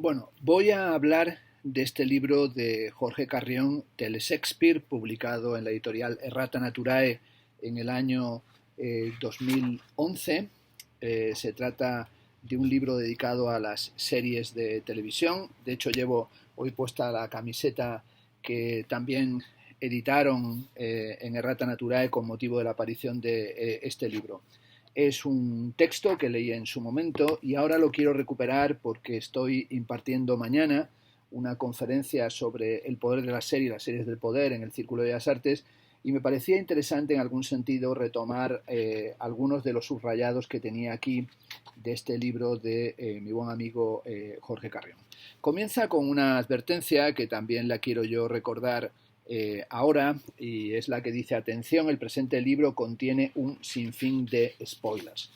Bueno, voy a hablar de este libro de Jorge Carrión, Shakespeare, publicado en la editorial Errata Naturae en el año 2011. Se trata de un libro dedicado a las series de televisión. De hecho, llevo hoy puesta la camiseta que también editaron en Errata Naturae con motivo de la aparición de este libro. Es un texto que leí en su momento y ahora lo quiero recuperar porque estoy impartiendo mañana una conferencia sobre el poder de la serie, las series del poder en el Círculo de Bellas Artes, y me parecía interesante en algún sentido retomar algunos de los subrayados que tenía aquí de este libro de mi buen amigo Jorge Carrión. Comienza con una advertencia que también la quiero yo recordar ahora, y es la que dice: atención, el presente libro contiene un sinfín de spoilers.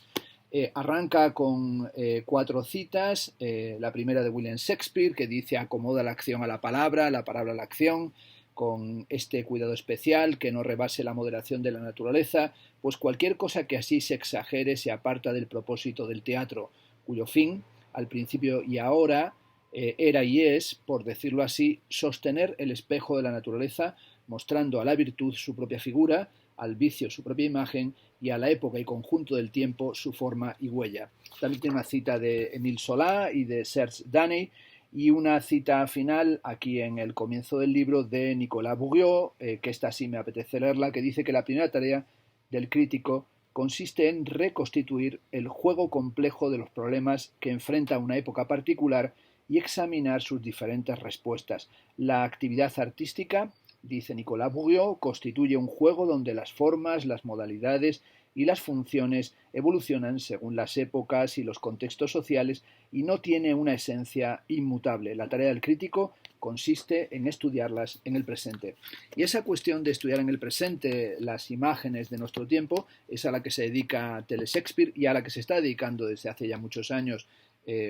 Arranca con cuatro citas. La primera de William Shakespeare, que dice: acomoda la acción a la palabra a la acción, con este cuidado especial, que no rebase la moderación de la naturaleza, pues cualquier cosa que así se exagere se aparta del propósito del teatro, cuyo fin, al principio y ahora, era y es, por decirlo así, sostener el espejo de la naturaleza, mostrando a la virtud su propia figura, al vicio su propia imagen y a la época y conjunto del tiempo su forma y huella. También tiene una cita de Émile Zola y de Serge Daney, y una cita final aquí en el comienzo del libro de Nicolas Bourriaud, que esta sí me apetece leerla, que dice que la primera tarea del crítico consiste en reconstituir el juego complejo de los problemas que enfrenta una época particular y examinar sus diferentes respuestas. La actividad artística, dice Nicolas Bourriaud, constituye un juego donde las formas, las modalidades y las funciones evolucionan según las épocas y los contextos sociales y no tiene una esencia inmutable. La tarea del crítico consiste en estudiarlas en el presente. Y esa cuestión de estudiar en el presente las imágenes de nuestro tiempo es a la que se dedica Shakespeare y a la que se está dedicando desde hace ya muchos años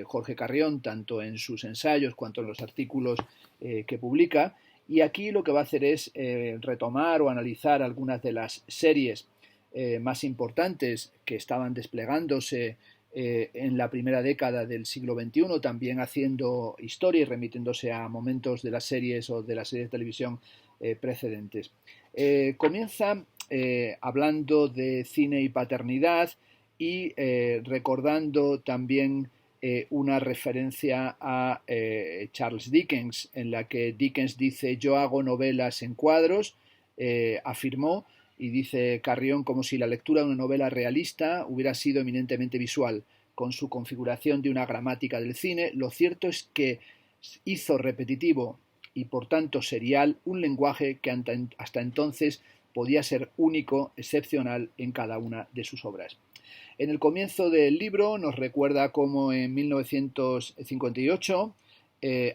Jorge Carrión, tanto en sus ensayos cuanto en los artículos que publica. Y aquí lo que va a hacer es retomar o analizar algunas de las series más importantes que estaban desplegándose en la primera década del siglo XXI, también haciendo historia y remitiéndose a momentos de las series o de las series de televisión precedentes. Comienza hablando de cine y paternidad y recordando también una referencia a Charles Dickens, en la que Dickens dice: yo hago novelas en cuadros, afirmó, y dice Carrión, como si la lectura de una novela realista hubiera sido eminentemente visual, con su configuración de una gramática del cine. Lo cierto es que hizo repetitivo y por tanto serial un lenguaje que hasta entonces podía ser único, excepcional en cada una de sus obras. En el comienzo del libro nos recuerda cómo en 1958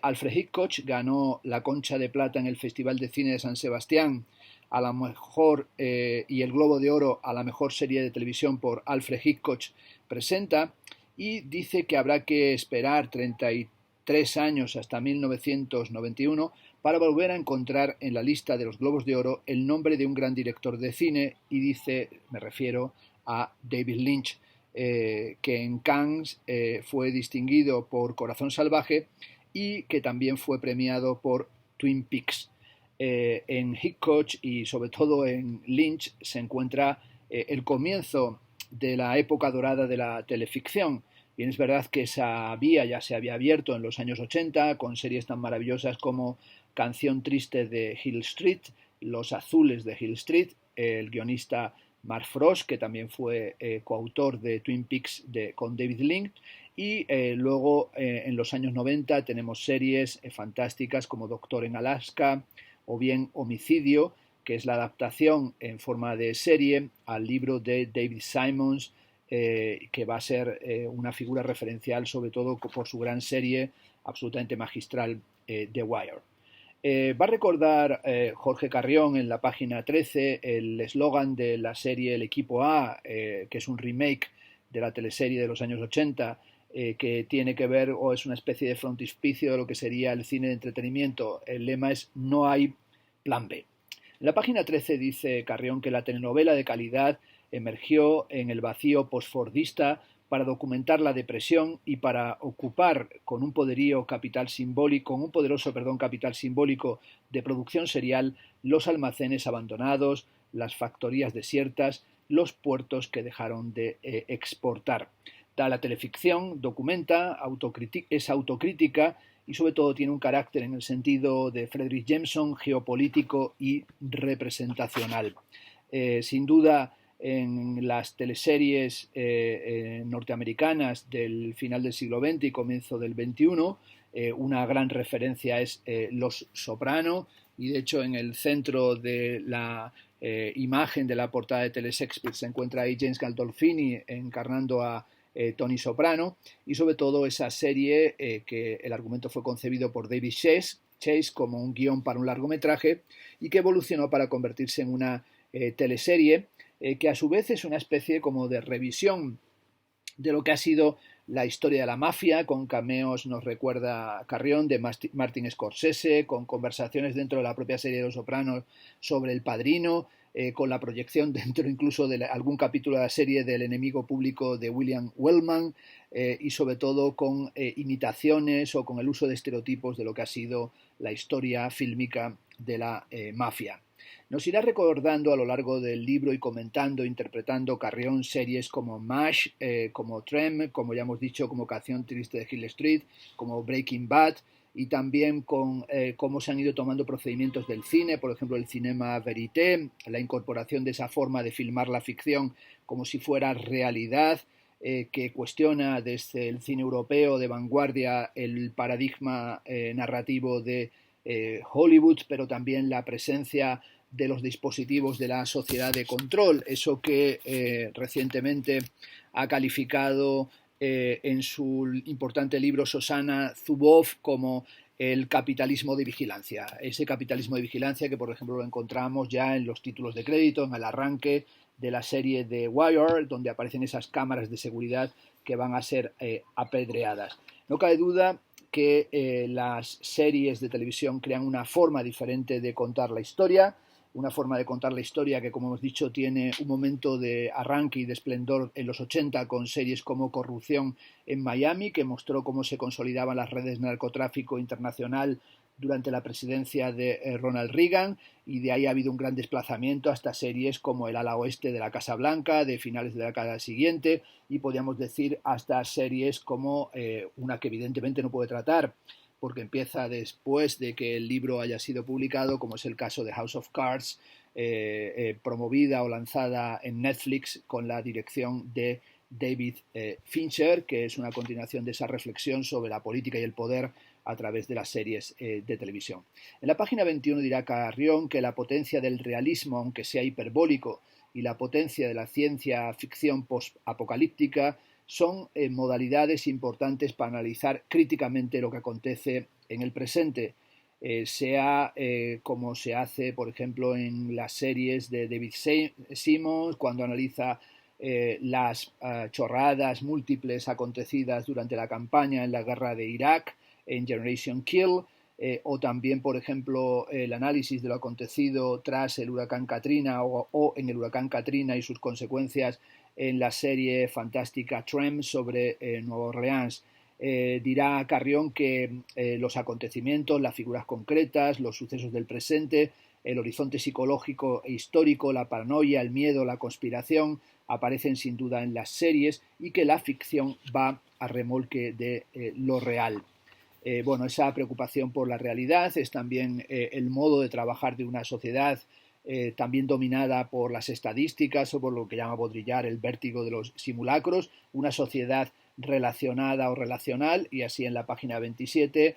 Alfred Hitchcock ganó la Concha de Plata en el Festival de Cine de San Sebastián a la mejor y el Globo de Oro a la mejor serie de televisión por Alfred Hitchcock Presenta, y dice que habrá que esperar 33 años hasta 1991 para volver a encontrar en la lista de los Globos de Oro el nombre de un gran director de cine, y dice, me refiero a David Lynch, que en Cannes fue distinguido por Corazón Salvaje y que también fue premiado por Twin Peaks. En Hitchcock y sobre todo en Lynch se encuentra el comienzo de la época dorada de la teleficción. Bien, es verdad que esa vía ya se había abierto en los años 80 con series tan maravillosas como Canción Triste de Hill Street, Los Azules de Hill Street, el guionista Mark Frost, que también fue coautor de Twin Peaks con David Lynch, y luego en los años 90 tenemos series fantásticas como Doctor en Alaska o bien Homicidio, que es la adaptación en forma de serie al libro de David Simons, que va a ser una figura referencial sobre todo por su gran serie absolutamente magistral, The Wire. Va a recordar Jorge Carrión en la página 13 el eslogan de la serie El Equipo A, que es un remake de la teleserie de los años 80, que tiene que ver o es una especie de frontispicio de lo que sería el cine de entretenimiento. El lema es: no hay plan B. En la página 13 dice Carrión que la telenovela de calidad emergió en el vacío postfordista para documentar la depresión y para ocupar con un poderoso capital simbólico de producción serial los almacenes abandonados, las factorías desiertas, los puertos que dejaron de exportar. La teleficción documenta, es autocrítica y sobre todo tiene un carácter en el sentido de Fredric Jameson geopolítico y representacional. Sin duda, en las teleseries norteamericanas del final del siglo XX y comienzo del XXI, una gran referencia es Los Soprano, y de hecho en el centro de la imagen de la portada de Telesexpert se encuentra ahí James Gandolfini encarnando a Tony Soprano, y sobre todo esa serie que el argumento fue concebido por David Chase como un guión para un largometraje y que evolucionó para convertirse en una teleserie que a su vez es una especie como de revisión de lo que ha sido la historia de la mafia, con cameos, nos recuerda Carrión, de Martin Scorsese, con conversaciones dentro de la propia serie de Los Sopranos sobre El Padrino, con la proyección dentro incluso de algún capítulo de la serie del enemigo público de William Wellman, y sobre todo con imitaciones o con el uso de estereotipos de lo que ha sido la historia fílmica de la mafia. Nos irá recordando a lo largo del libro y comentando, interpretando Carrión series como MASH, como Trem, como ya hemos dicho, como Canción Triste de Hill Street, como Breaking Bad, y también con cómo se han ido tomando procedimientos del cine, por ejemplo el cinema verité, la incorporación de esa forma de filmar la ficción como si fuera realidad, que cuestiona desde el cine europeo de vanguardia el paradigma narrativo de Hollywood, pero también la presencia de los dispositivos de la sociedad de control, eso que recientemente ha calificado en su importante libro Shoshana Zuboff como el capitalismo de vigilancia. Ese capitalismo de vigilancia que, por ejemplo, lo encontramos ya en los títulos de crédito, en el arranque de la serie de Wire, donde aparecen esas cámaras de seguridad que van a ser apedreadas. No cabe duda que las series de televisión crean una forma diferente de contar la historia, una forma de contar la historia que, como hemos dicho, tiene un momento de arranque y de esplendor en los 80 con series como Corrupción en Miami, que mostró cómo se consolidaban las redes de narcotráfico internacional durante la presidencia de Ronald Reagan, y de ahí ha habido un gran desplazamiento hasta series como El ala oeste de la Casa Blanca de finales de la década siguiente, y podríamos decir hasta series como una que evidentemente no puede tratar porque empieza después de que el libro haya sido publicado, como es el caso de House of Cards, promovida o lanzada en Netflix con la dirección de David Fincher, que es una continuación de esa reflexión sobre la política y el poder a través de las series de televisión. En la página 21 dirá Carrión que la potencia del realismo, aunque sea hiperbólico, y la potencia de la ciencia ficción post-apocalíptica son modalidades importantes para analizar críticamente lo que acontece en el presente, sea como se hace, por ejemplo, en las series de David Simmons, cuando analiza las chorradas múltiples acontecidas durante la campaña en la guerra de Irak, en Generation Kill, o también, por ejemplo, el análisis de lo acontecido tras el huracán Katrina o en el huracán Katrina y sus consecuencias en la serie fantástica Trem sobre Nueva Orleans. Dirá Carrión que los acontecimientos, las figuras concretas, los sucesos del presente, el horizonte psicológico e histórico, la paranoia, el miedo, la conspiración, aparecen sin duda en las series y que la ficción va a remolque de lo real. Bueno, esa preocupación por la realidad es también el modo de trabajar de una sociedad también dominada por las estadísticas o por lo que llama Baudrillard el vértigo de los simulacros, una sociedad relacionada o relacional, y así en la página 27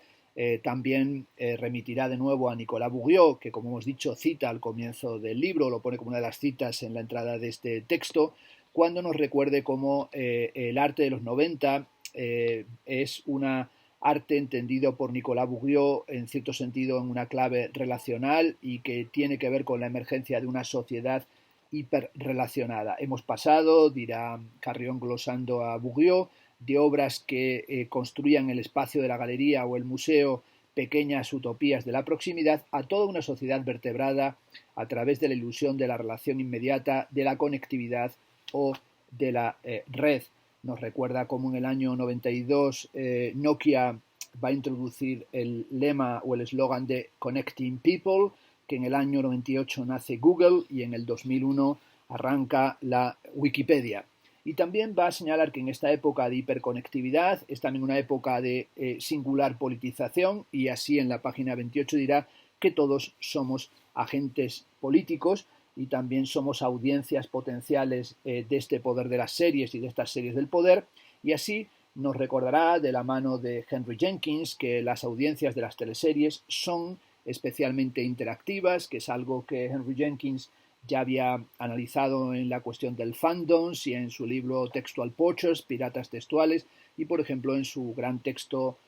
también remitirá de nuevo a Nicolas Bourgeois, que como hemos dicho cita al comienzo del libro, lo pone como una de las citas en la entrada de este texto, cuando nos recuerde cómo el arte de los 90 es una arte entendido por Nicolas Bourgeois en cierto sentido en una clave relacional y que tiene que ver con la emergencia de una sociedad hiperrelacionada. Hemos pasado, dirá Carrión glosando a Bourgeois, de obras que construían el espacio de la galería o el museo pequeñas utopías de la proximidad a toda una sociedad vertebrada a través de la ilusión de la relación inmediata, de la conectividad o de la red. nos recuerda cómo en el año 92 Nokia va a introducir el lema o el eslogan de Connecting People, que en el año 98 nace Google y en el 2001 arranca la Wikipedia. Y también va a señalar que en esta época de hiperconectividad es también una época de singular politización, y así en la página 28 dirá que todos somos agentes políticos y también somos audiencias potenciales de este poder de las series y de estas series del poder, y así nos recordará de la mano de Henry Jenkins que las audiencias de las teleseries son especialmente interactivas, que es algo que Henry Jenkins ya había analizado en la cuestión del fandoms y en su libro Textual Poachers, Piratas Textuales, y por ejemplo en su gran texto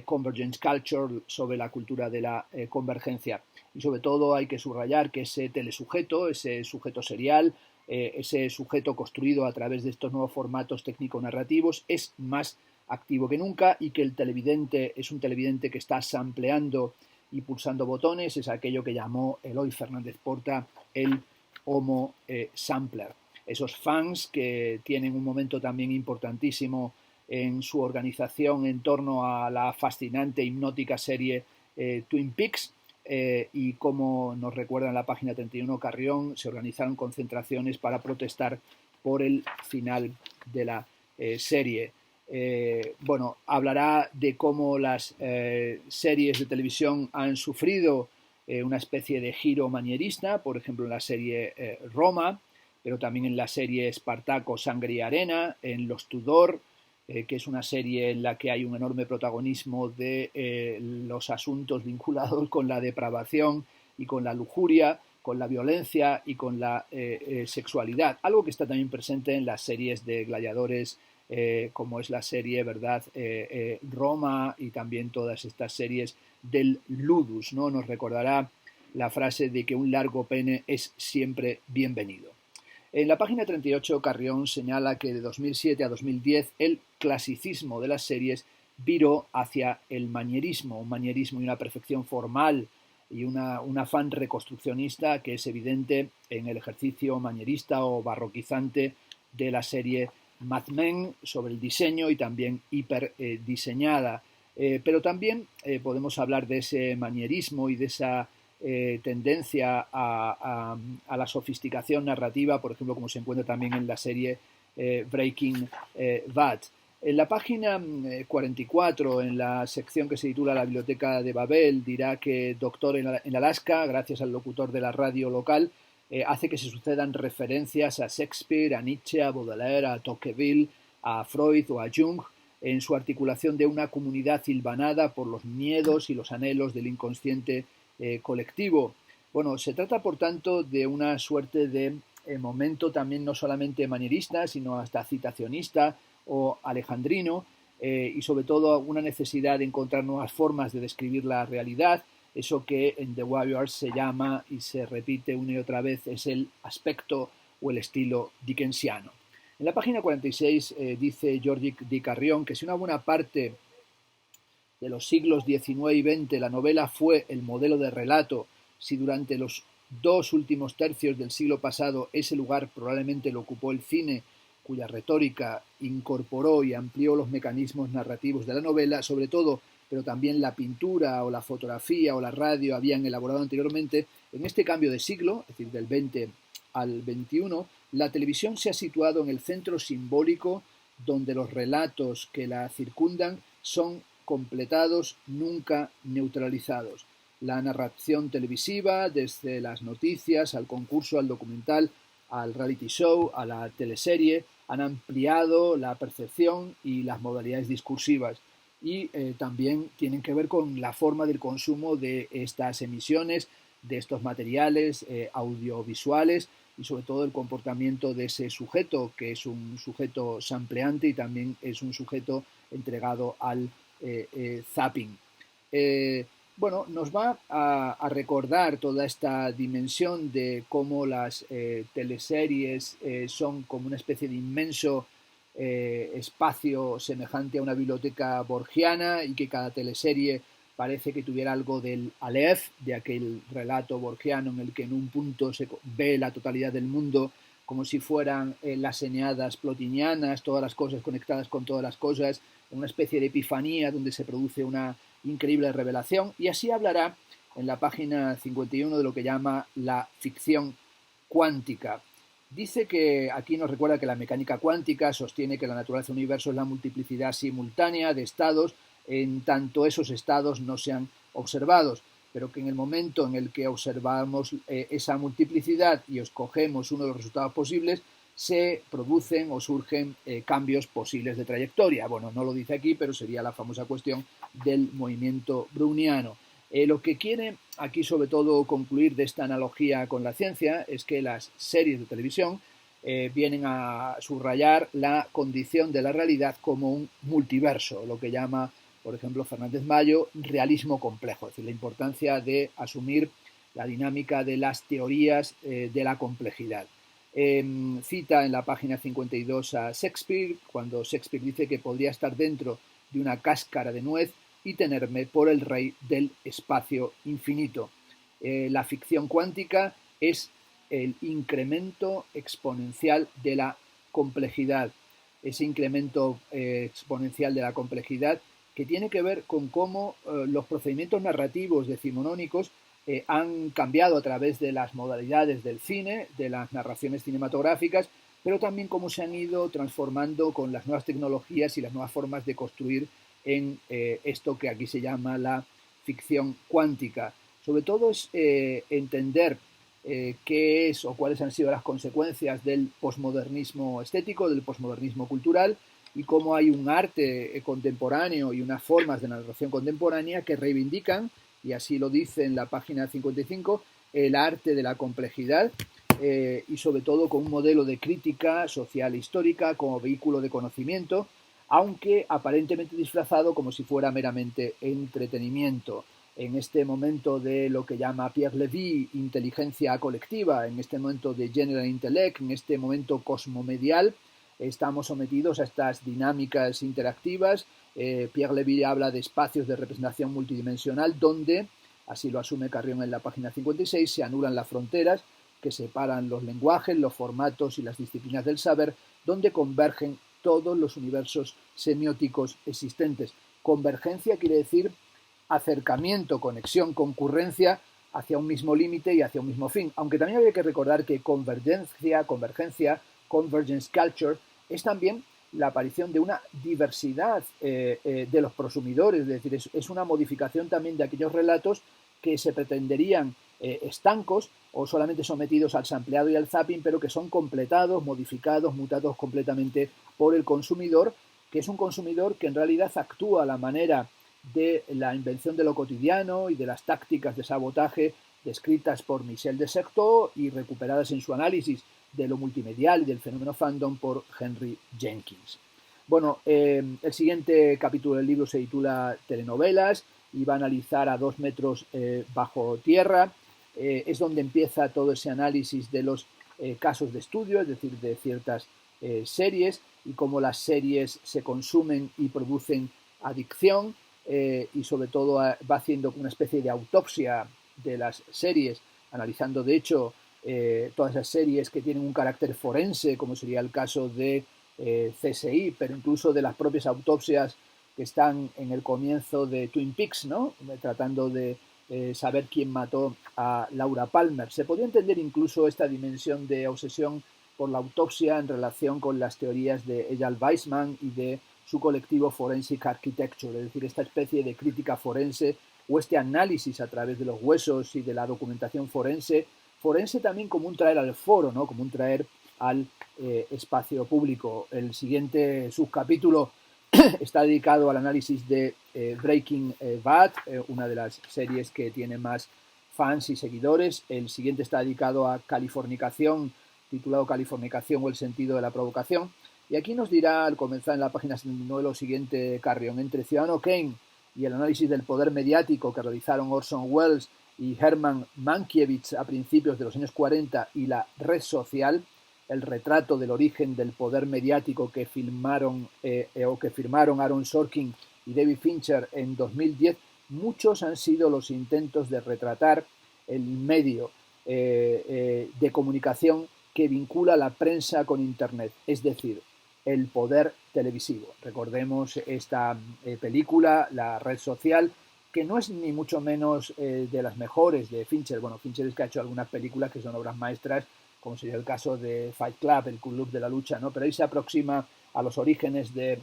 Convergence Culture sobre la cultura de la convergencia. Y sobre todo hay que subrayar que ese telesujeto, ese sujeto serial, ese sujeto construido a través de estos nuevos formatos técnico-narrativos es más activo que nunca, y que el televidente es un televidente que está sampleando y pulsando botones, es aquello que llamó Eloy Fernández Porta el Homo Sampler. Esos fans que tienen un momento también importantísimo en su organización en torno a la fascinante e hipnótica serie Twin Peaks, y como nos recuerda en la página 31 Carrión, se organizaron concentraciones para protestar por el final de la serie. Bueno, hablará de cómo las series de televisión han sufrido una especie de giro manierista, por ejemplo en la serie Roma, pero también en la serie Espartaco, Sangre y Arena, en Los Tudor, que es una serie en la que hay un enorme protagonismo de los asuntos vinculados con la depravación y con la lujuria, con la violencia y con la sexualidad, algo que está también presente en las series de gladiadores, como es la serie, ¿verdad?, Roma, y también todas estas series del Ludus, ¿no? Nos recordará la frase de que un largo pene es siempre bienvenido. En la página 38, Carrión señala que de 2007 a 2010 el clasicismo de las series viró hacia el manierismo, un manierismo y una perfección formal y un afán reconstruccionista que es evidente en el ejercicio manierista o barroquizante de la serie Mad Men sobre el diseño y también hiperdiseñada. Pero también podemos hablar de ese manierismo y de esa tendencia a la sofisticación narrativa, por ejemplo, como se encuentra también en la serie Breaking Bad. En la página 44, en la sección que se titula La Biblioteca de Babel, dirá que Doctor en Alaska, gracias al locutor de la radio local, hace que se sucedan referencias a Shakespeare, a Nietzsche, a Baudelaire, a Tocqueville, a Freud o a Jung, en su articulación de una comunidad hilvanada por los miedos y los anhelos del inconsciente colectivo. Bueno, se trata por tanto de una suerte de momento también no solamente manierista, sino hasta citacionista o alejandrino, y sobre todo una necesidad de encontrar nuevas formas de describir la realidad. Eso que en The Warriors se llama y se repite una y otra vez es el aspecto o el estilo dickensiano. En la página 46 dice George D. Carrión que si una buena parte de los siglos XIX y XX la novela fue el modelo de relato, si durante los dos últimos tercios del siglo pasado ese lugar probablemente lo ocupó el cine, cuya retórica incorporó y amplió los mecanismos narrativos de la novela, sobre todo, pero también la pintura o la fotografía o la radio habían elaborado anteriormente, en este cambio de siglo, es decir, del 20 al 21, la televisión se ha situado en el centro simbólico donde los relatos que la circundan son completados, nunca neutralizados. La narración televisiva, desde las noticias, al concurso, al documental, al reality show, a la teleserie, han ampliado la percepción y las modalidades discursivas, y también tienen que ver con la forma del consumo de estas emisiones, de estos materiales audiovisuales, y sobre todo el comportamiento de ese sujeto, que es un sujeto sampleante y también es un sujeto entregado al zapping. Bueno, nos va a recordar toda esta dimensión de cómo las teleseries son como una especie de inmenso espacio semejante a una biblioteca borgiana, y que cada teleserie parece que tuviera algo del Aleph, de aquel relato borgiano en el que en un punto se ve la totalidad del mundo como si fueran las eneadas plotinianas, todas las cosas conectadas con todas las cosas, una especie de epifanía donde se produce una increíble revelación. Y así hablará en la página 51 de lo que llama la ficción cuántica. Dice que aquí nos recuerda que la mecánica cuántica sostiene que la naturaleza del universo es la multiplicidad simultánea de estados, en tanto esos estados no sean observados, pero que en el momento en el que observamos esa multiplicidad y escogemos uno de los resultados posibles, se producen o surgen cambios posibles de trayectoria. Bueno, no lo dice aquí, pero sería la famosa cuestión del movimiento browniano. Lo que quiere aquí sobre todo concluir de esta analogía con la ciencia es que las series de televisión vienen a subrayar la condición de la realidad como un multiverso, lo que llama, por ejemplo, Fernández Mayo, realismo complejo, es decir, la importancia de asumir la dinámica de las teorías de la complejidad. Cita en la página 52 a Shakespeare, cuando Shakespeare dice que podría estar dentro de una cáscara de nuez y tenerme por el rey del espacio infinito. La ficción cuántica es el incremento exponencial de la complejidad. Ese incremento exponencial de la complejidad que tiene que ver con cómo los procedimientos narrativos decimonónicos han cambiado a través de las modalidades del cine, de las narraciones cinematográficas, pero también cómo se han ido transformando con las nuevas tecnologías y las nuevas formas de construir en esto que aquí se llama la ficción cuántica. Sobre todo es entender qué es o cuáles han sido las consecuencias del posmodernismo estético, del posmodernismo cultural, y cómo hay un arte contemporáneo y unas formas de narración contemporánea que reivindican, y así lo dice en la página 55, el arte de la complejidad y sobre todo con un modelo de crítica social e histórica como vehículo de conocimiento, aunque aparentemente disfrazado como si fuera meramente entretenimiento. En este momento de lo que llama Pierre Levy inteligencia colectiva, en este momento de General Intellect, en este momento cosmomedial, estamos sometidos a estas dinámicas interactivas. Pierre Levy habla de espacios de representación multidimensional donde, así lo asume Carrión en la página 56, se anulan las fronteras que separan los lenguajes, los formatos y las disciplinas del saber, donde convergen todos los universos semióticos existentes. Convergencia quiere decir acercamiento, conexión, concurrencia hacia un mismo límite y hacia un mismo fin. Aunque también había que recordar que convergencia, convergence culture, es también la aparición de una diversidad de los prosumidores, es decir, es una modificación también de aquellos relatos que se pretenderían estancos o solamente sometidos al sampleado y al zapping, pero que son completados, modificados, mutados completamente por el consumidor, que es un consumidor que en realidad actúa a la manera de la invención de lo cotidiano y de las tácticas de sabotaje descritas por Michel de Certeau y recuperadas en su análisis de lo multimedial y del fenómeno fandom por Henry Jenkins. Bueno, el siguiente capítulo del libro se titula Telenovelas y va a analizar a 2 metros bajo tierra. Es donde empieza todo ese análisis de los casos de estudio, es decir, de ciertas series y cómo las series se consumen y producen adicción y sobre todo va haciendo una especie de autopsia de las series, analizando de hecho todas las series que tienen un carácter forense, como sería el caso de CSI, pero incluso de las propias autopsias que están en el comienzo de Twin Peaks, ¿no? Tratando de saber quién mató a Laura Palmer. Se podría entender incluso esta dimensión de obsesión por la autopsia en relación con las teorías de Eyal Weizman y de su colectivo Forensic Architecture, es decir, esta especie de crítica forense o este análisis a través de los huesos y de la documentación forense también como un traer al foro, ¿no? Como un traer al espacio público. El siguiente subcapítulo está dedicado al análisis de Breaking Bad, una de las series que tiene más fans y seguidores. El siguiente está dedicado a Californicación, titulado Californicación o el sentido de la provocación. Y aquí nos dirá, al comenzar en la página 79, lo siguiente, Carrión. Entre Ciudadano Kane y el análisis del poder mediático que realizaron Orson Welles y Herman Mankiewicz a principios de los años 40 y la red social, el retrato del origen del poder mediático que firmaron Aaron Sorkin y David Fincher en 2010, muchos han sido los intentos de retratar el medio de comunicación que vincula la prensa con Internet, es decir, el poder televisivo. Recordemos esta película, La red social, que no es ni mucho menos de las mejores de Fincher. Bueno, Fincher es que ha hecho algunas películas que son obras maestras, como sería el caso de Fight Club, el Club de la Lucha, ¿no? Pero ahí se aproxima a los orígenes de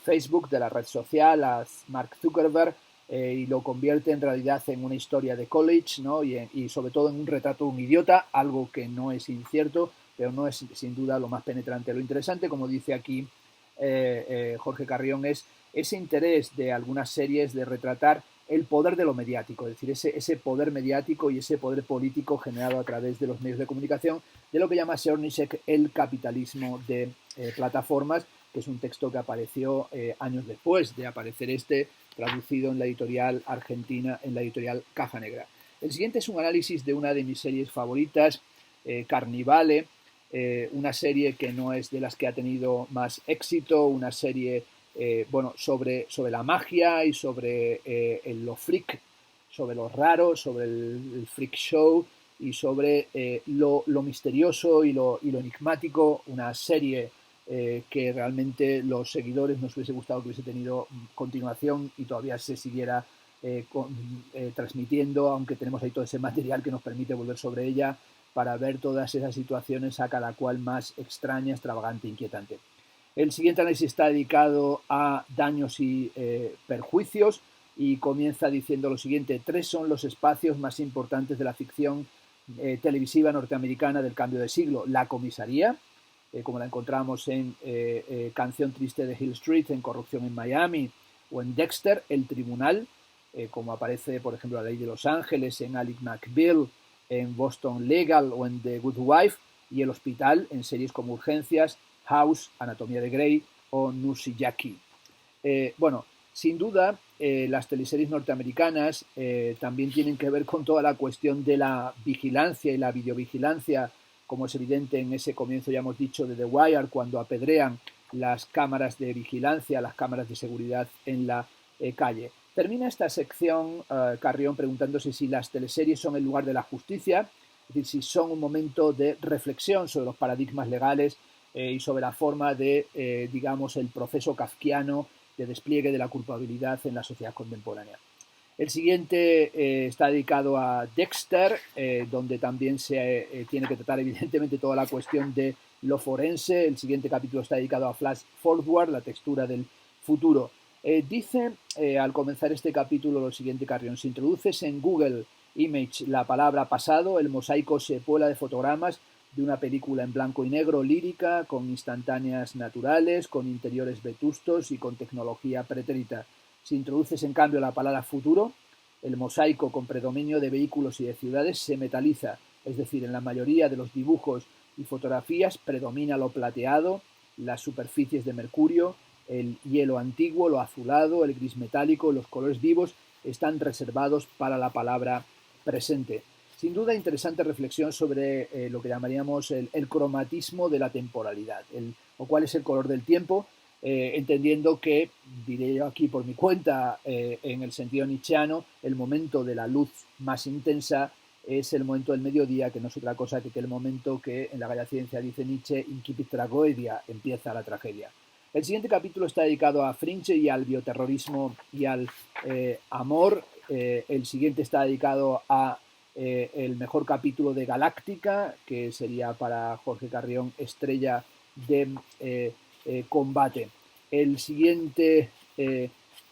Facebook, de la red social, a Mark Zuckerberg, y lo convierte en realidad en una historia de college, ¿no? Y sobre todo en un retrato de un idiota, algo que no es incierto, pero no es sin duda lo más penetrante. Lo interesante, como dice aquí Jorge Carrión, es ese interés de algunas series de retratar el poder de lo mediático, es decir, ese poder mediático y ese poder político generado a través de los medios de comunicación, de lo que llama Siernicek el capitalismo de plataformas, que es un texto que apareció años después de aparecer traducido en la editorial argentina, en la editorial Caja Negra. El siguiente es un análisis de una de mis series favoritas, Carnivale, una serie que no es de las que ha tenido más éxito, una serie sobre la magia y sobre lo freak, sobre lo raro, sobre el freak show y sobre lo misterioso y lo enigmático, una serie que realmente los seguidores nos hubiese gustado que hubiese tenido continuación y todavía se siguiera transmitiendo, aunque tenemos ahí todo ese material que nos permite volver sobre ella para ver todas esas situaciones a cada cual más extraña, extravagante, inquietante. El siguiente análisis está dedicado a daños y perjuicios y comienza diciendo lo siguiente: 3 son los espacios más importantes de la ficción televisiva norteamericana del cambio de siglo. La comisaría, como la encontramos en Canción Triste de Hill Street, en Corrupción en Miami, o en Dexter, el tribunal, como aparece, por ejemplo, La Ley de Los Ángeles, en Ally McBeal, en Boston Legal o en The Good Wife, y el hospital en series como Urgencias, House, Anatomía de Grey o Nusiyaki. Sin duda, las teleseries norteamericanas también tienen que ver con toda la cuestión de la vigilancia y la videovigilancia, como es evidente en ese comienzo, ya hemos dicho, de The Wire, cuando apedrean las cámaras de vigilancia, las cámaras de seguridad en la calle. Termina esta sección Carrión preguntándose si las teleseries son el lugar de la justicia, es decir, si son un momento de reflexión sobre los paradigmas legales y sobre la forma de, digamos, el proceso kafkiano de despliegue de la culpabilidad en la sociedad contemporánea. El siguiente está dedicado a Dexter, donde también se tiene que tratar evidentemente toda la cuestión de lo forense. El siguiente capítulo está dedicado a Flash Forward, la textura del futuro. Dice al comenzar este capítulo lo siguiente, Carrión: si introduces en Google Image la palabra pasado, el mosaico se puebla de fotogramas de una película en blanco y negro lírica, con instantáneas naturales, con interiores vetustos y con tecnología pretérita. Si introduces en cambio la palabra futuro, el mosaico con predominio de vehículos y de ciudades se metaliza, es decir, en la mayoría de los dibujos y fotografías predomina lo plateado, las superficies de mercurio, el hielo antiguo, lo azulado, el gris metálico, los colores vivos están reservados para la palabra presente. Sin duda, interesante reflexión sobre lo que llamaríamos el cromatismo de la temporalidad, o cuál es el color del tiempo, entendiendo que, diré yo aquí por mi cuenta, en el sentido nietzscheano, el momento de la luz más intensa es el momento del mediodía, que no es otra cosa que el momento que en la Gaia Ciencia dice Nietzsche, incipit tragoedia, empieza la tragedia. El siguiente capítulo está dedicado a Fringe y al bioterrorismo y al amor. El siguiente está dedicado a el mejor capítulo de Galáctica, que sería para Jorge Carrión Estrella de Combate. El siguiente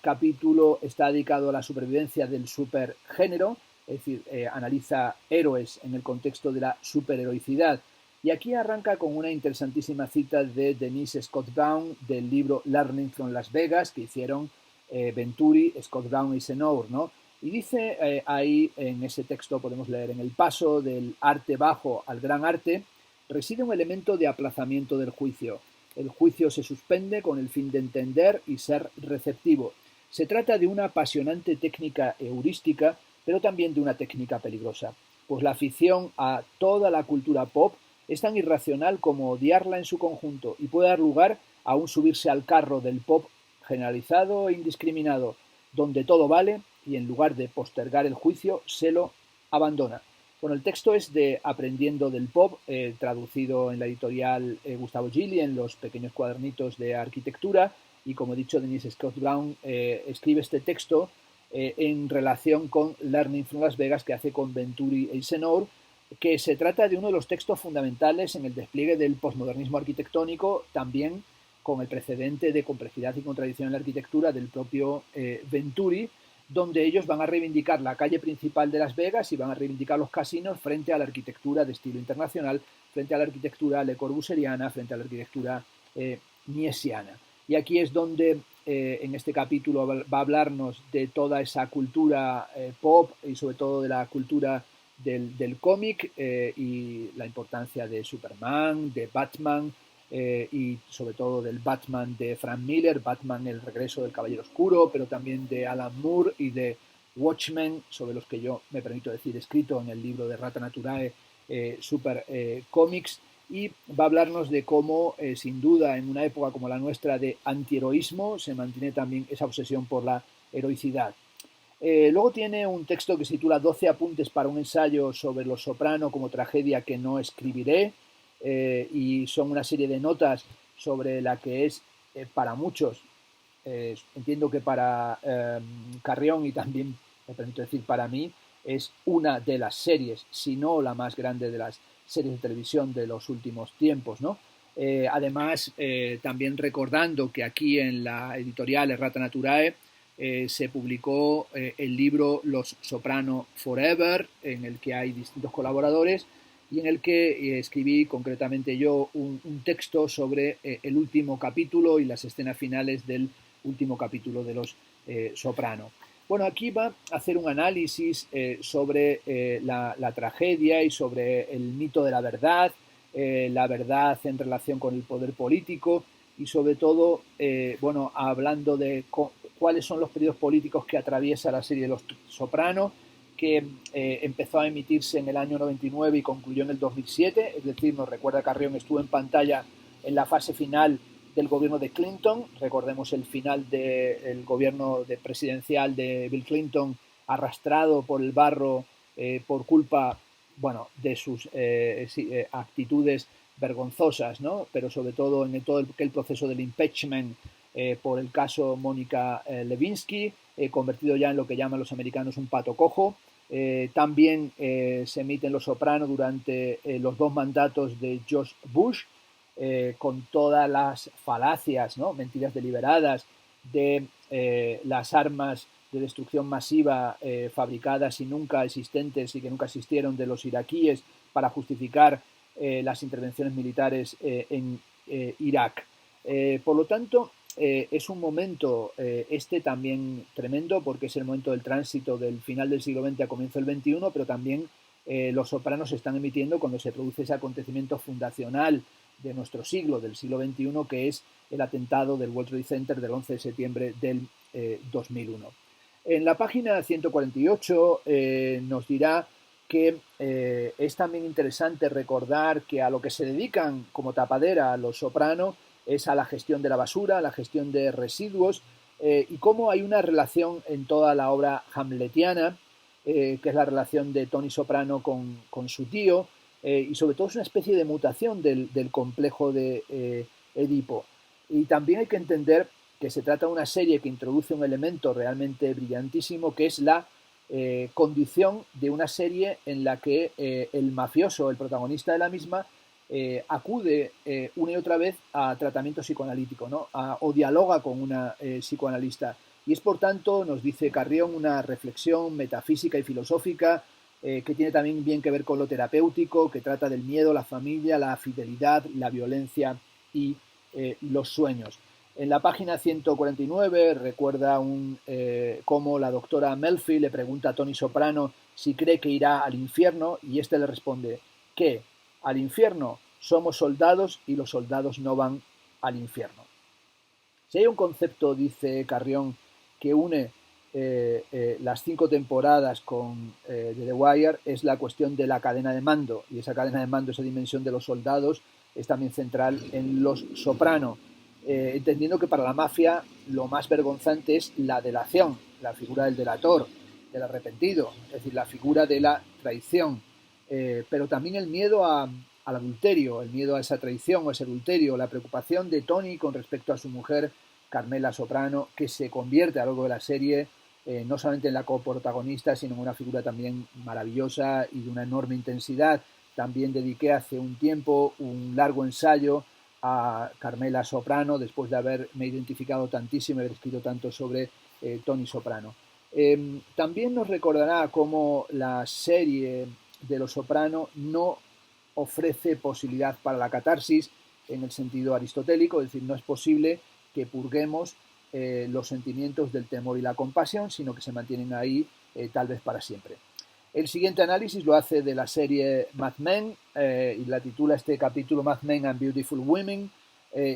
capítulo está dedicado a la supervivencia del supergénero, es decir, analiza héroes en el contexto de la superheroicidad. Y aquí arranca con una interesantísima cita de Denise Scott Brown del libro Learning from Las Vegas, que hicieron Venturi, Scott Brown y Senour, ¿no? Y dice ahí, en ese texto podemos leer: en el paso del arte bajo al gran arte reside un elemento de aplazamiento del juicio. El juicio se suspende con el fin de entender y ser receptivo. Se trata de una apasionante técnica heurística, pero también de una técnica peligrosa, pues la afición a toda la cultura pop es tan irracional como odiarla en su conjunto y puede dar lugar a un subirse al carro del pop generalizado e indiscriminado, donde todo vale y en lugar de postergar el juicio se lo abandona. Bueno, el texto es de Aprendiendo del Pop, traducido en la editorial Gustavo Gili en los pequeños cuadernitos de arquitectura, y como he dicho, Denise Scott Brown escribe este texto en relación con Learning from Las Vegas, que hace con Venturi e Eisenhower, que se trata de uno de los textos fundamentales en el despliegue del posmodernismo arquitectónico, también con el precedente de complejidad y contradicción en la arquitectura del propio Venturi, donde ellos van a reivindicar la calle principal de Las Vegas y van a reivindicar los casinos frente a la arquitectura de estilo internacional, frente a la arquitectura le Corbusieriana, frente a la arquitectura miesiana. Y aquí es donde en este capítulo va a hablarnos de toda esa cultura pop y sobre todo de la cultura del cómic y la importancia de Superman, de Batman, y sobre todo del Batman de Frank Miller, Batman el regreso del Caballero Oscuro, pero también de Alan Moore y de Watchmen, sobre los que yo me permito decir escrito en el libro de Rata Naturae, Super Comics, y va a hablarnos de cómo, sin duda, en una época como la nuestra de antiheroísmo, se mantiene también esa obsesión por la heroicidad. Luego tiene un texto que se titula 12 apuntes para un ensayo sobre Los Soprano como tragedia que no escribiré, y son una serie de notas sobre la que es para muchos, entiendo que para Carrión y también me permito decir para mí, es una de las series, si no la más grande de las series de televisión de los últimos tiempos, ¿no? Además, también recordando que aquí en la editorial Errata Naturae se publicó el libro Los Soprano Forever, en el que hay distintos colaboradores y en el que escribí concretamente yo un texto sobre el último capítulo y las escenas finales del último capítulo de Los Soprano. Bueno, aquí va a hacer un análisis sobre la tragedia y sobre el mito de la verdad en relación con el poder político y sobre todo, bueno, hablando de cuáles son los periodos políticos que atraviesa la serie de Los Soprano, que empezó a emitirse en el año 99 y concluyó en el 2007, es decir, nos recuerda Carrión estuvo en pantalla en la fase final del gobierno de Clinton, recordemos el final del gobierno presidencial de Bill Clinton, arrastrado por el barro por culpa, bueno, de sus actitudes vergonzosas, ¿no? Pero sobre todo en todo el proceso del impeachment por el caso Mónica Lewinsky, convertido ya en lo que llaman los americanos un pato cojo. También se emiten Los Soprano durante los dos mandatos de George Bush, con todas las falacias, ¿no? Mentiras deliberadas de las armas de destrucción masiva fabricadas y nunca existentes y que nunca existieron de los iraquíes para justificar las intervenciones militares en Irak. Por lo tanto, es un momento también tremendo porque es el momento del tránsito del final del siglo XX a comienzo del XXI, pero también Los Sopranos se están emitiendo cuando se produce ese acontecimiento fundacional de nuestro siglo, del siglo XXI, que es el atentado del World Trade Center del 11 de septiembre del 2001. En la página 148 nos dirá que es también interesante recordar que a lo que se dedican como tapadera Los Soprano es a la gestión de la basura, a la gestión de residuos, y cómo hay una relación en toda la obra hamletiana, que es la relación de Tony Soprano con su tío, y sobre todo es una especie de mutación del complejo de Edipo. Y también hay que entender que se trata de una serie que introduce un elemento realmente brillantísimo, que es la condición de una serie en la que el mafioso, el protagonista de la misma, acude una y otra vez a tratamiento psicoanalítico, ¿no? O dialoga con una psicoanalista. Y es, por tanto, nos dice Carrión, una reflexión metafísica y filosófica que tiene también bien que ver con lo terapéutico, que trata del miedo, la familia, la fidelidad, la violencia y los sueños. En la página 149 recuerda cómo la doctora Melfi le pregunta a Tony Soprano si cree que irá al infierno y este le responde que al infierno somos soldados y los soldados no van al infierno. Si hay un concepto, dice Carrión, que une las 5 temporadas con The Wire, es la cuestión de la cadena de mando, y esa cadena de mando, esa dimensión de los soldados es también central en Los Soprano, entendiendo que para la mafia lo más vergonzante es la delación, la figura del delator, del arrepentido, es decir, la figura de la traición. pero también el miedo al adulterio, el miedo a esa traición o ese adulterio, la preocupación de Tony con respecto a su mujer, Carmela Soprano, que se convierte a lo largo de la serie no solamente en la coprotagonista, sino en una figura también maravillosa y de una enorme intensidad. También dediqué hace un tiempo un largo ensayo a Carmela Soprano, después de haberme identificado tantísimo y haber escrito tanto sobre Tony Soprano. También nos recordará cómo la serie de Los Soprano no ofrece posibilidad para la catarsis en el sentido aristotélico, es decir, no es posible que purguemos los sentimientos del temor y la compasión, sino que se mantienen ahí tal vez para siempre. El siguiente análisis lo hace de la serie Mad Men y la titula este capítulo Mad Men and Beautiful Women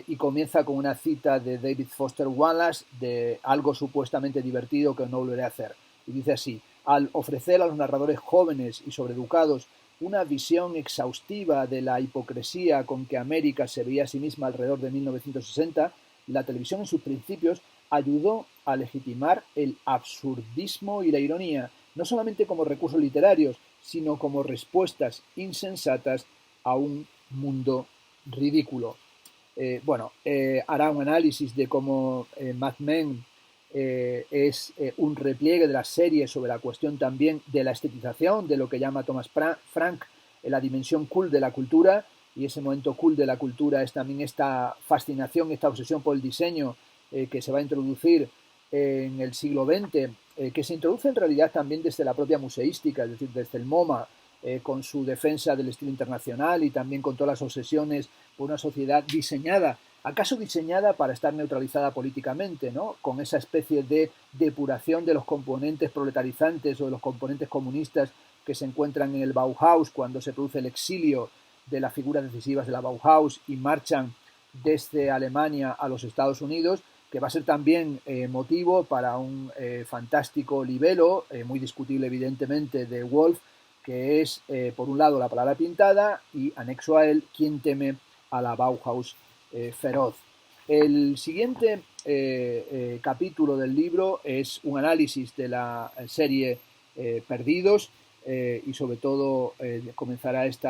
y comienza con una cita de David Foster Wallace de algo supuestamente divertido que no volveré a hacer. Y dice así: al ofrecer a los narradores jóvenes y sobreeducados una visión exhaustiva de la hipocresía con que América se veía a sí misma alrededor de 1960, la televisión en sus principios ayudó a legitimar el absurdismo y la ironía, no solamente como recursos literarios, sino como respuestas insensatas a un mundo ridículo. Hará un análisis de cómo Mad Men es un repliegue de la serie sobre la cuestión también de la estetización, de lo que llama Thomas Frank la dimensión cool de la cultura, y ese momento cool de la cultura es también esta fascinación, esta obsesión por el diseño que se va a introducir en el siglo XX, que se introduce en realidad también desde la propia museística, es decir, desde el MoMA, con su defensa del estilo internacional y también con todas las obsesiones por una sociedad diseñada, acaso diseñada para estar neutralizada políticamente, ¿no? Con esa especie de depuración de los componentes proletarizantes o de los componentes comunistas que se encuentran en el Bauhaus cuando se produce el exilio de las figuras decisivas de la Bauhaus y marchan desde Alemania a los Estados Unidos, que va a ser también motivo para un fantástico libelo, muy discutible evidentemente, de Woolf, que es, por un lado, la palabra pintada y, anexo a él, ¿Quién teme a la Bauhaus feroz? El siguiente capítulo del libro es un análisis de la serie Perdidos, y sobre todo comenzará este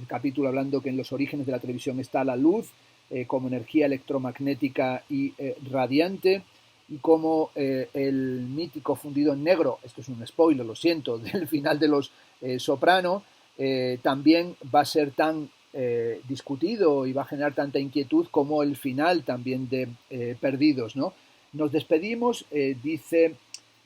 capítulo hablando que en los orígenes de la televisión está la luz como energía electromagnética y radiante, y como el mítico fundido en negro, esto es un spoiler, lo siento, del final de Los Soprano, también va a ser tan discutido y va a generar tanta inquietud como el final también de Perdidos, ¿no? Nos despedimos, dice,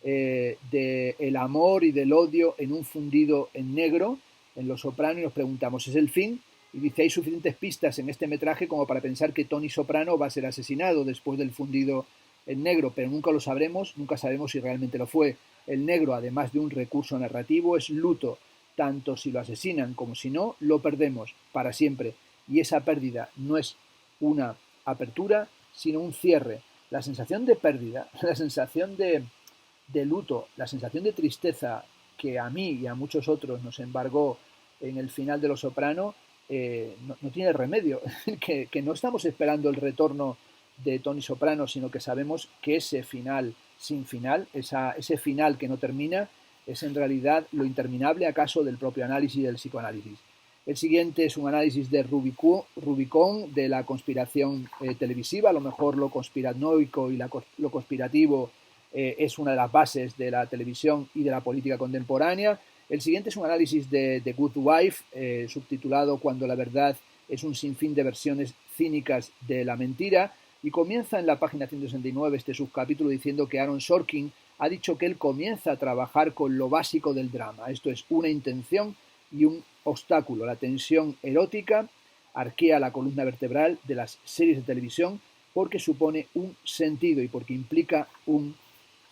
del amor y del odio en un fundido en negro, en Los Soprano, y nos preguntamos, ¿es el fin? Y dice, hay suficientes pistas en este metraje como para pensar que Tony Soprano va a ser asesinado después del fundido en negro, pero nunca lo sabremos, nunca sabemos si realmente lo fue. El negro, además de un recurso narrativo, es luto. Tanto si lo asesinan como si no, lo perdemos para siempre. Y esa pérdida no es una apertura, sino un cierre. La sensación de pérdida, la sensación de luto, la sensación de tristeza que a mí y a muchos otros nos embargó en el final de Los Soprano, no tiene remedio, que no estamos esperando el retorno de Tony Soprano, sino que sabemos que ese final sin final, ese final que no termina, es en realidad lo interminable acaso del propio análisis y del psicoanálisis. El siguiente es un análisis de Rubicón, de la conspiración televisiva, a lo mejor lo conspiranoico y lo conspirativo es una de las bases de la televisión y de la política contemporánea. El siguiente es un análisis de The Good Wife, subtitulado Cuando la verdad es un sinfín de versiones cínicas de la mentira, y comienza en la página 169 este subcapítulo diciendo que Aaron Sorkin ha dicho que él comienza a trabajar con lo básico del drama, esto es, una intención y un obstáculo. La tensión erótica arquea la columna vertebral de las series de televisión porque supone un sentido y porque implica un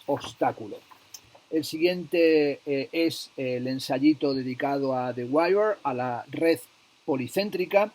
obstáculo. El siguiente es el ensayito dedicado a The Wire, a la red policéntrica,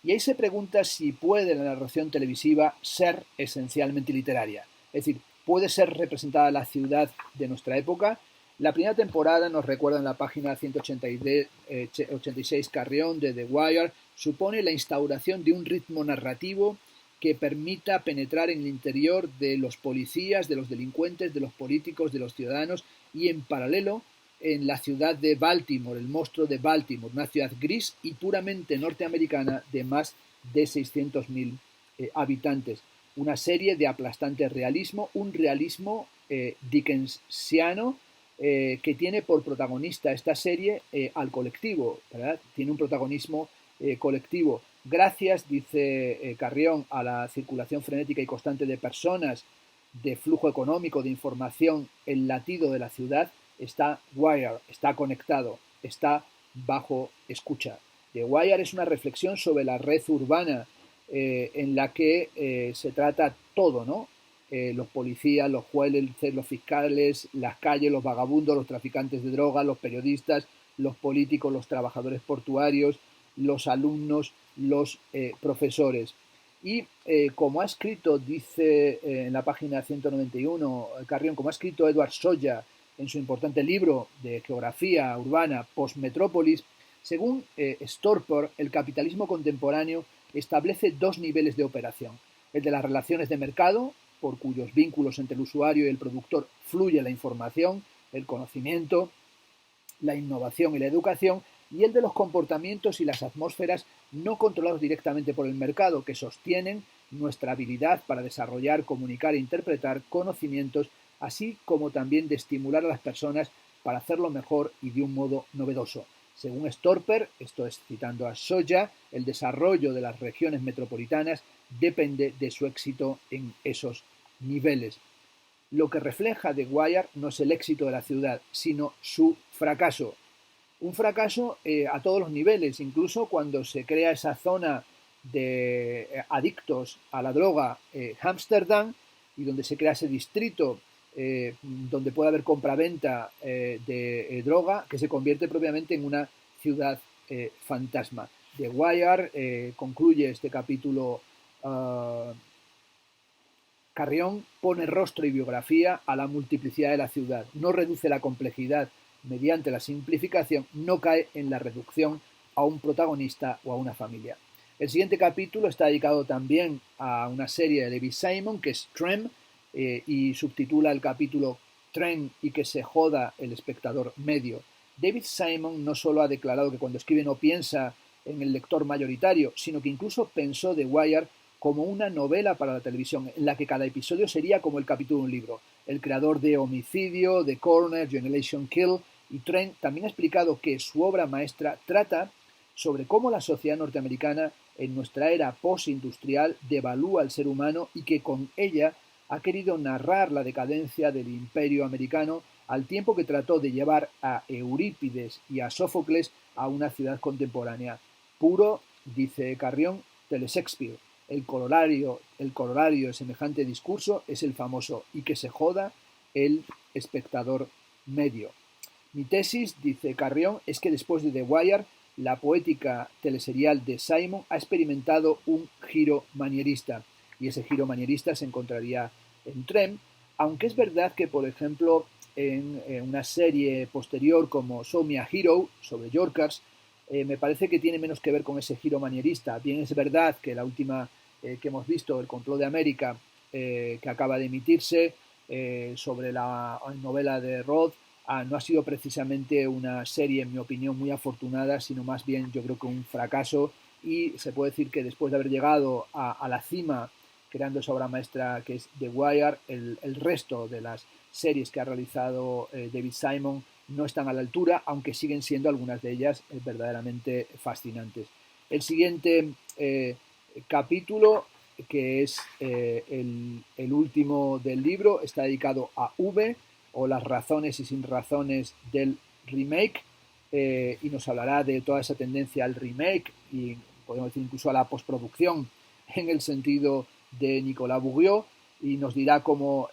y ahí se pregunta si puede la narración televisiva ser esencialmente literaria. Es decir, ¿puede ser representada la ciudad de nuestra época? La primera temporada, nos recuerda en la página 186 Carrión de The Wire, supone la instauración de un ritmo narrativo que permita penetrar en el interior de los policías, de los delincuentes, de los políticos, de los ciudadanos, y en paralelo en la ciudad de Baltimore, el monstruo de Baltimore, una ciudad gris y puramente norteamericana de más de 600.000 habitantes. Una serie de aplastante realismo, un realismo dickensiano que tiene por protagonista esta serie al colectivo, ¿verdad? Tiene un protagonismo colectivo. Gracias, dice Carrión, a la circulación frenética y constante de personas, de flujo económico, de información, el latido de la ciudad está Wire, está conectado, está bajo escucha. The Wire es una reflexión sobre la red urbana en la que se trata todo, ¿no? Los policías, los jueces, los fiscales, las calles, los vagabundos, los traficantes de drogas, los periodistas, los políticos, los trabajadores portuarios, los alumnos, los profesores. Y como ha escrito, dice en la página 191, Carrión, como ha escrito Edward Soya en su importante libro de geografía urbana Postmetrópolis, según Storper, el capitalismo contemporáneo establece dos niveles de operación: el de las relaciones de mercado, por cuyos vínculos entre el usuario y el productor fluye la información, el conocimiento, la innovación y la educación, y el de los comportamientos y las atmósferas no controlados directamente por el mercado, que sostienen nuestra habilidad para desarrollar, comunicar e interpretar conocimientos, así como también de estimular a las personas para hacerlo mejor y de un modo novedoso. Según Storper, esto es citando a Soya, el desarrollo de las regiones metropolitanas depende de su éxito en esos niveles. Lo que refleja The Wire no es el éxito de la ciudad, sino su fracaso. Un fracaso a todos los niveles, incluso cuando se crea esa zona de adictos a la droga, Ámsterdam, y donde se crea ese distrito donde puede haber compraventa de droga, que se convierte propiamente en una ciudad fantasma. The Wire concluye este capítulo. Carrión pone rostro y biografía a la multiplicidad de la ciudad, no reduce la complejidad mediante la simplificación, no cae en la reducción a un protagonista o a una familia. El siguiente capítulo está dedicado también a una serie de David Simon, que es Trem, y subtitula el capítulo Tren y que se joda el espectador medio. David Simon no solo ha declarado que cuando escribe no piensa en el lector mayoritario, sino que incluso pensó The Wire como una novela para la televisión, en la que cada episodio sería como el capítulo de un libro. El creador de Homicidio, The Corner, Generation Kill y Tren también ha explicado que su obra maestra trata sobre cómo la sociedad norteamericana en nuestra era postindustrial devalúa al ser humano y que con ella ha querido narrar la decadencia del imperio americano al tiempo que trató de llevar a Eurípides y a Sófocles a una ciudad contemporánea. Puro, dice Carrión, tele-Shakespeare. El corolario de semejante discurso es el famoso y que se joda el espectador medio. Mi tesis, dice Carrión, es que después de The Wire, la poética teleserial de Simon ha experimentado un giro manierista, y ese giro manierista se encontraría en Trem, aunque es verdad que, por ejemplo, en una serie posterior como Show Me a Hero, sobre Yorkers, me parece que tiene menos que ver con ese giro manierista. Bien es verdad que la última que hemos visto, El complot de América, que acaba de emitirse sobre la novela de Roth, no ha sido precisamente una serie, en mi opinión, muy afortunada, sino más bien yo creo que un fracaso, y se puede decir que después de haber llegado a la cima creando esa obra maestra que es The Wire, el resto de las series que ha realizado David Simon no están a la altura, aunque siguen siendo algunas de ellas verdaderamente fascinantes. El siguiente capítulo, que es el último del libro, está dedicado a V, o las razones y sin razones del remake, y nos hablará de toda esa tendencia al remake y podemos decir incluso a la postproducción en el sentido de Nicolas Bourgeois, y nos dirá cómo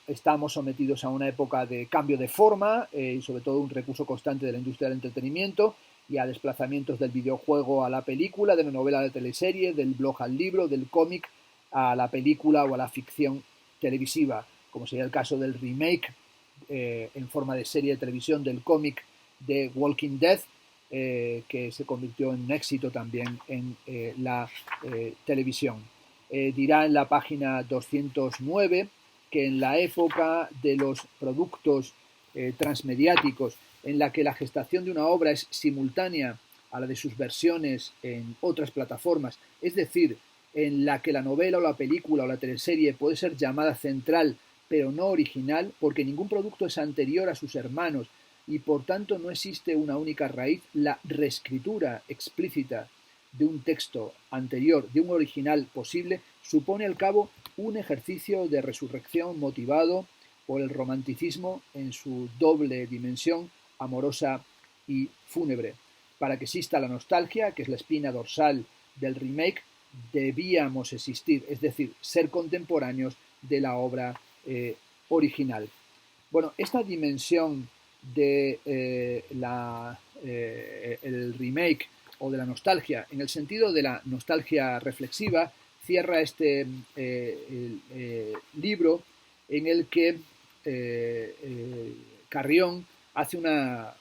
estamos sometidos a una época de cambio de forma y sobre todo un recurso constante de la industria del entretenimiento y a desplazamientos del videojuego a la película, de la novela a la teleserie, del blog al libro, del cómic a la película o a la ficción televisiva, como sería el caso del remake en forma de serie de televisión del cómic de Walking Dead, que se convirtió en un éxito también en la televisión. Dirá en la página 209 que en la época de los productos transmediáticos, en la que la gestación de una obra es simultánea a la de sus versiones en otras plataformas, es decir, en la que la novela o la película o la teleserie puede ser llamada central pero no original, porque ningún producto es anterior a sus hermanos y por tanto no existe una única raíz, la reescritura explícita de un texto anterior, de un original posible, supone al cabo un ejercicio de resurrección motivado por el romanticismo en su doble dimensión amorosa y fúnebre. Para que exista la nostalgia, que es la espina dorsal del remake, debíamos existir, es decir, ser contemporáneos de la obra original. Bueno, esta dimensión de el remake o de la nostalgia, en el sentido de la nostalgia reflexiva, cierra este libro en el que Carrión hace una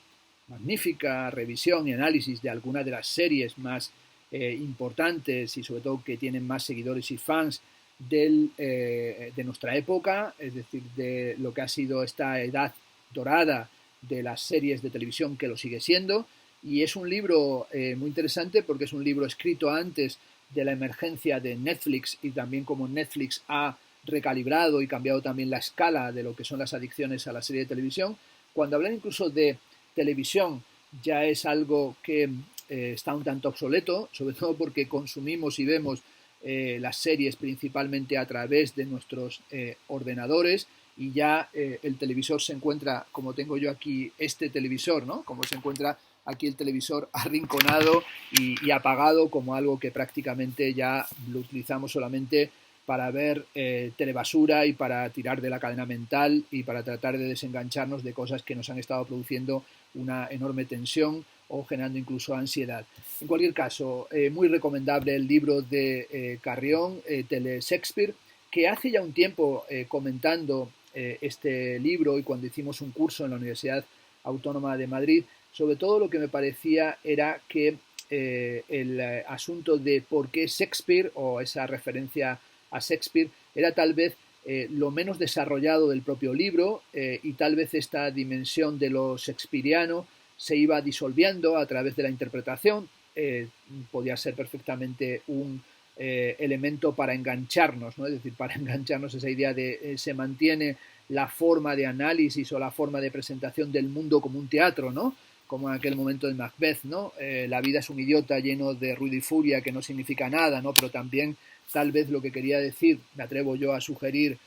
magnífica revisión y análisis de algunas de las series más importantes y sobre todo que tienen más seguidores y fans de nuestra época, es decir, de lo que ha sido esta edad dorada de las series de televisión, que lo sigue siendo, y es un libro muy interesante porque es un libro escrito antes de la emergencia de Netflix y también como Netflix ha recalibrado y cambiado también la escala de lo que son las adicciones a la serie de televisión. Cuando hablan incluso de televisión ya es algo que está un tanto obsoleto, sobre todo porque consumimos y vemos las series principalmente a través de nuestros ordenadores y ya el televisor se encuentra, como tengo yo aquí este televisor, ¿no? Como se encuentra aquí el televisor arrinconado y apagado como algo que prácticamente ya lo utilizamos solamente para ver telebasura y para tirar de la cadena mental y para tratar de desengancharnos de cosas que nos han estado produciendo una enorme tensión o generando incluso ansiedad. En cualquier caso, muy recomendable el libro de Carrión, Tele Shakespeare, que hace ya un tiempo comentando este libro y cuando hicimos un curso en la Universidad Autónoma de Madrid, sobre todo lo que me parecía era que el asunto de por qué Shakespeare o esa referencia a Shakespeare era tal vez lo menos desarrollado del propio libro y tal vez esta dimensión de lo shakespeariano se iba disolviendo a través de la interpretación. Podía ser perfectamente un elemento para engancharnos, ¿no? Es decir, para engancharnos esa idea de se mantiene la forma de análisis o la forma de presentación del mundo como un teatro, ¿no? Como en aquel momento de Macbeth, ¿no? La vida es un idiota lleno de ruido y furia que no significa nada, ¿no? Pero también tal vez lo que quería decir, me atrevo yo a sugerir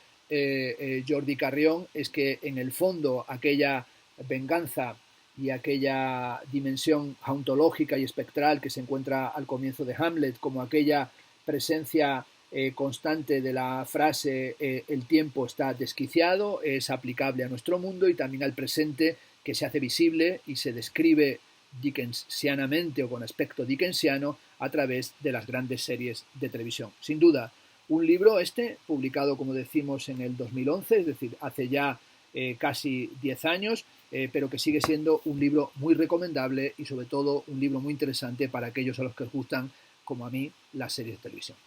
Jordi Carrión, es que en el fondo aquella venganza y aquella dimensión ontológica y espectral que se encuentra al comienzo de Hamlet, como aquella presencia constante de la frase el tiempo está desquiciado, es aplicable a nuestro mundo y también al presente, que se hace visible y se describe dickensianamente o con aspecto dickensiano a través de las grandes series de televisión. Sin duda, un libro publicado, como decimos, en el 2011, es decir, hace ya casi 10 años, pero que sigue siendo un libro muy recomendable y sobre todo un libro muy interesante para aquellos a los que les gustan, como a mí, las series de televisión.